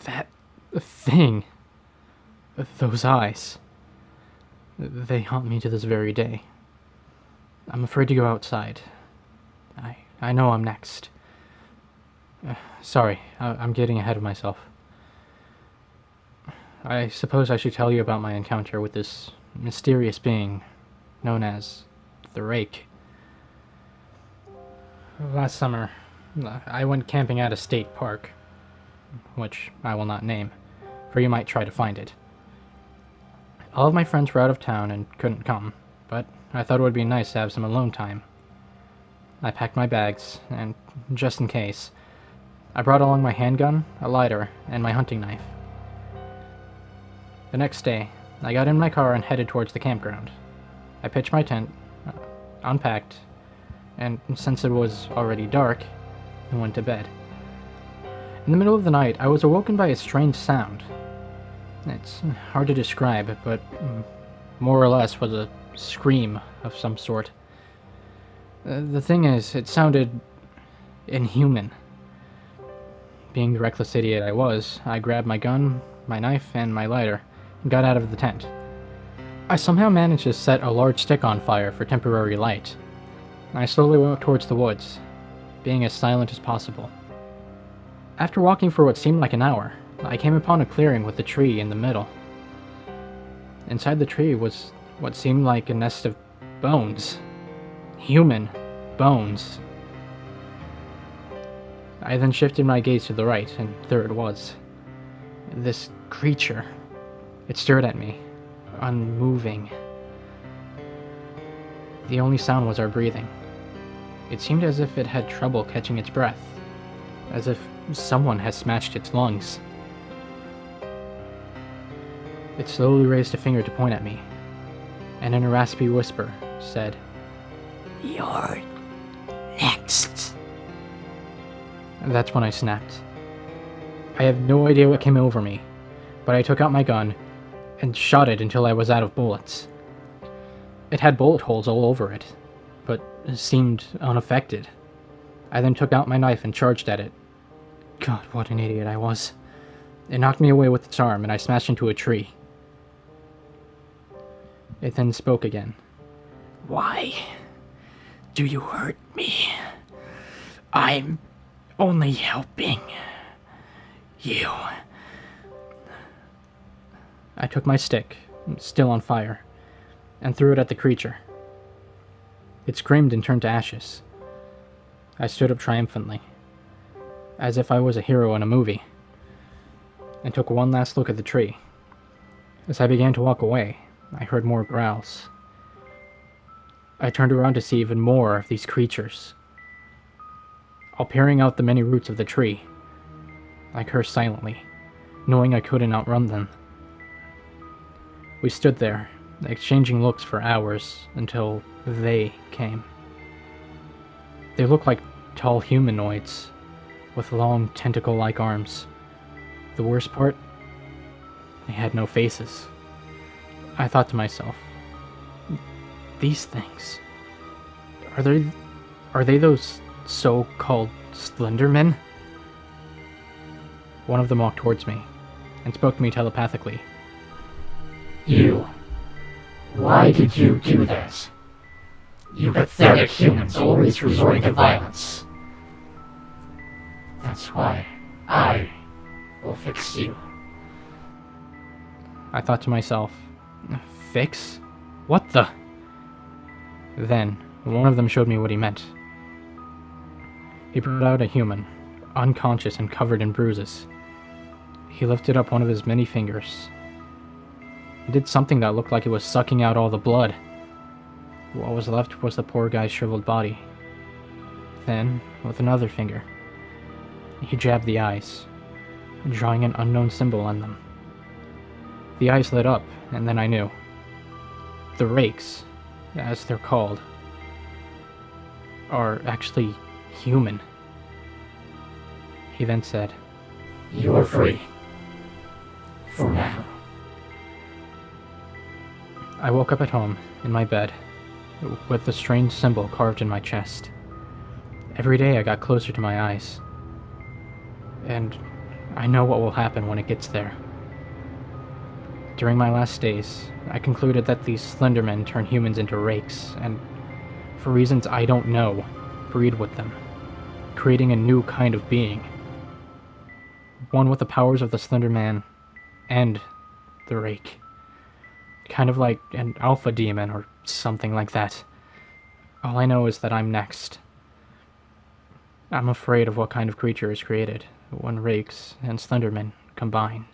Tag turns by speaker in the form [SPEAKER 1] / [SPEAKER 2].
[SPEAKER 1] That thing. Those eyes. They haunt me to this very day. I'm afraid to go outside. I know I'm next. Sorry, I'm getting ahead of myself. I suppose I should tell you about my encounter with this mysterious being known as the Rake. Last summer, I went camping at a state park, which I will not name, for you might try to find it. All of my friends were out of town and couldn't come, but I thought it would be nice to have some alone time. I packed my bags, and just in case, I brought along my handgun, a lighter, and my hunting knife. The next day, I got in my car and headed towards the campground. I pitched my tent, unpacked, and since it was already dark, I went to bed. In the middle of the night, I was awoken by a strange sound. It's hard to describe, but more or less was a scream of some sort. The thing is, it sounded inhuman. Being the reckless idiot I was, I grabbed my gun, my knife, and my lighter, and got out of the tent. I somehow managed to set a large stick on fire for temporary light. I slowly walked towards the woods, being as silent as possible. After walking for what seemed like an hour, I came upon a clearing with a tree in the middle. Inside the tree was what seemed like a nest of bones. Human bones. I then shifted my gaze to the right, and there it was. This creature. It stared at me, unmoving. The only sound was our breathing. It seemed as if it had trouble catching its breath, as if someone had smashed its lungs. It slowly raised a finger to point at me, and in a raspy whisper said, "You're next." And that's when I snapped. I have no idea what came over me, but I took out my gun and shot it until I was out of bullets. It had bullet holes all over it, but seemed unaffected. I then took out my knife and charged at it. God, what an idiot I was. It knocked me away with its arm, and I smashed into a tree. It then spoke again. "Why do you hurt me? I'm only helping you." I took my stick, still on fire, and threw it at the creature. It screamed and turned to ashes. I stood up triumphantly, as if I was a hero in a movie, and took one last look at the tree. As I began to walk away, I heard more growls. I turned around to see even more of these creatures. All peering out the many roots of the tree, I cursed silently, knowing I couldn't outrun them. We stood there, exchanging looks for hours, until they came. They looked like tall humanoids, with long tentacle-like arms. The worst part? They had no faces. I thought to myself, these things, are they those so-called Slendermen? One of them walked towards me, and spoke to me telepathically.
[SPEAKER 2] "You. Why did you do that? You pathetic humans always resorting to violence. That's why I will fix you."
[SPEAKER 1] I thought to myself, fix? What the? Then, one of them showed me what he meant. He brought out a human, unconscious and covered in bruises. He lifted up one of his many fingers. He did something that looked like it was sucking out all the blood. What was left was the poor guy's shriveled body. Then, with another finger, he jabbed the eyes, drawing an unknown symbol on them. The eyes lit up, and then I knew. The Rakes, as they're called, are actually human. He then said,
[SPEAKER 2] "You are free. For now."
[SPEAKER 1] I woke up at home, in my bed, with the strange symbol carved in my chest. Every day I got closer to my eyes, and I know what will happen when it gets there. During my last days, I concluded that these Slendermen turn humans into rakes, and, for reasons I don't know, breed with them, creating a new kind of being. One with the powers of the Slenderman and the Rake. Kind of like an alpha demon or something like that. All I know is that I'm next. I'm afraid of what kind of creature is created when Rakes and Slendermen combine.